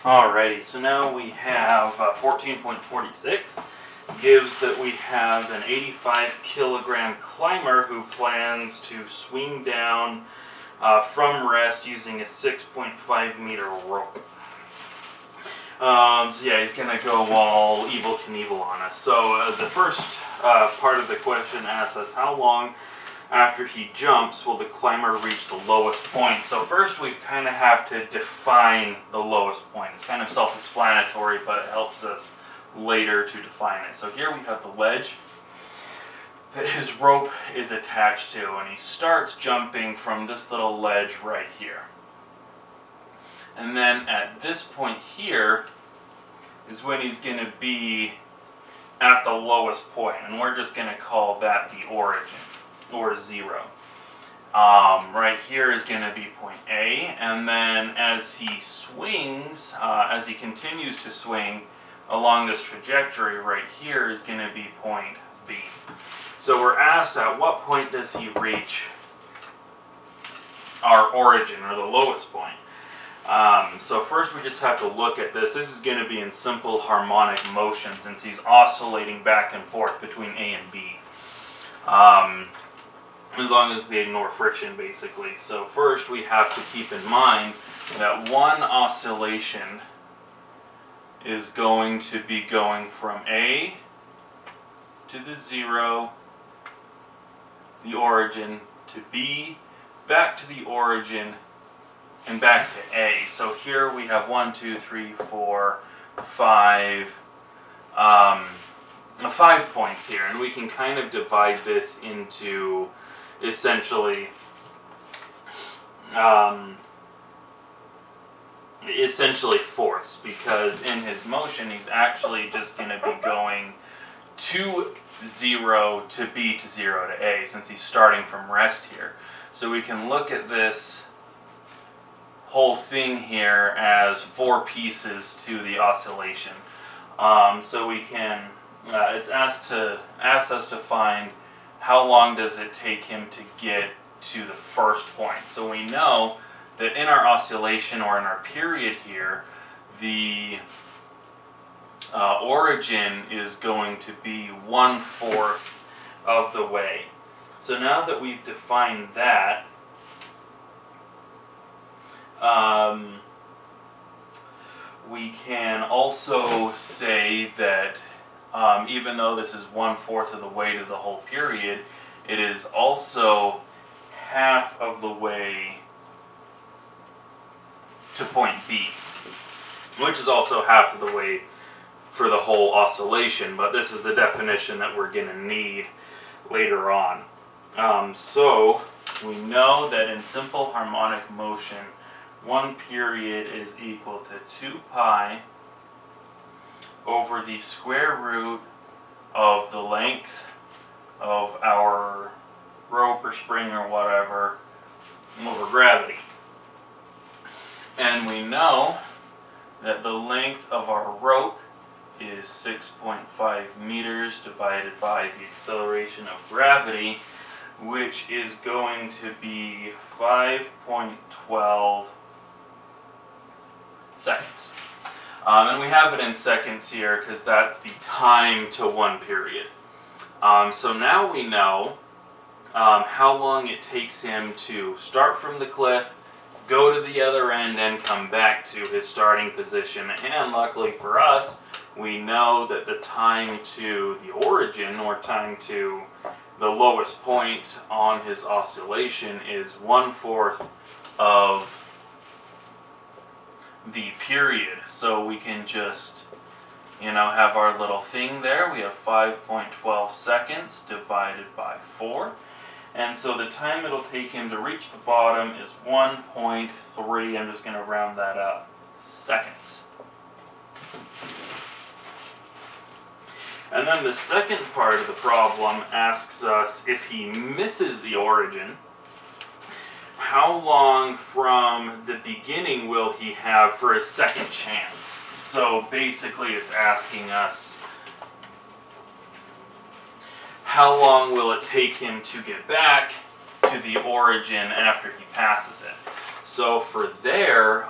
Alrighty, so now we have 14.46 gives that we have an 85 kilogram climber who plans to swing down from rest using a 6.5 meter rope. So yeah, he's going to go all Evel Knievel on us. So the first part of the question asks us how long after he jumps will the climber reach the lowest point. So first we kind of have to define the lowest point. It's kind of self-explanatory, but it helps us later to define it. So here we have the ledge that his rope is attached to, and he starts jumping from this little ledge right here. And then at this point here is when he's going to be at the lowest point, and we're just going to call that the origin, or 0. Right here is going to be point A, and then as he swings, as he continues to swing along this trajectory right here is going to be point B. So we're asked at what point does he reach our origin, or the lowest point. So first we just have to look at this. This is going to be in simple harmonic motion since he's oscillating back and forth between A and B. As long as we ignore friction, basically. So first we have to keep in mind that one oscillation is going to be going from A to the 0, the origin, to B, back to the origin, and back to A. So here we have 1, 2, 3, 4, 5, 5 points here, and we can kind of divide this into essentially fourths, because in his motion he's actually just going to be going to 0 to B to 0 to A, since he's starting from rest here. So we can look at this whole thing here as 4 pieces to the oscillation. So we can, it's asks us to find how long does it take him to get to the first point. So we know that in our oscillation, or in our period here, the origin is going to be 1/4 of the way. So now that we've defined that, we can also say that even though this is 1/4 of the way to the whole period, it is also half of the way to point B, which is also half of the way for the whole oscillation, but this is the definition that we're going to need later on. So we know that in simple harmonic motion, one period is equal to 2 pi over the square root of the length of our rope or spring or whatever over gravity. And we know that the length of our rope is 6.5 meters divided by the acceleration of gravity, which is going to be 5.12 seconds. And we have it in seconds here because that's the time to one period. So now we know how long it takes him to start from the cliff, go to the other end, and come back to his starting position. And luckily for us, we know that the time to the origin, or time to the lowest point on his oscillation, is 1/4 of the period. So we can just, have our little thing there. We have 5.12 seconds divided by 4. And so the time it'll take him to reach the bottom is 1.3, I'm just going to round that up, seconds. And then the second part of the problem asks us, if he misses the origin, how long from the beginning will he have for a second chance? So basically it's asking us, how long will it take him to get back to the origin after he passes it? So for there,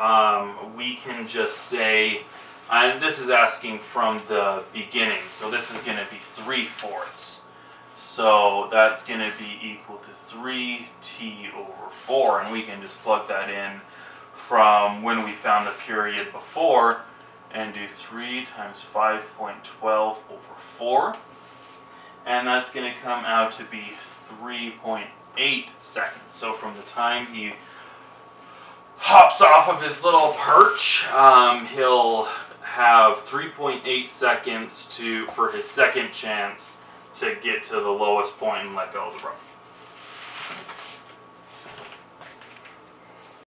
we can just say, and this is asking from the beginning, so this is going to be 3/4. So that's going to be equal to 3t/4, and we can just plug that in from when we found the period before, and do 3 times 5.12/4, and that's going to come out to be 3.8 seconds. So from the time he hops off of his little perch, he'll have 3.8 seconds for his second chance to get to the lowest point and let go of the rope.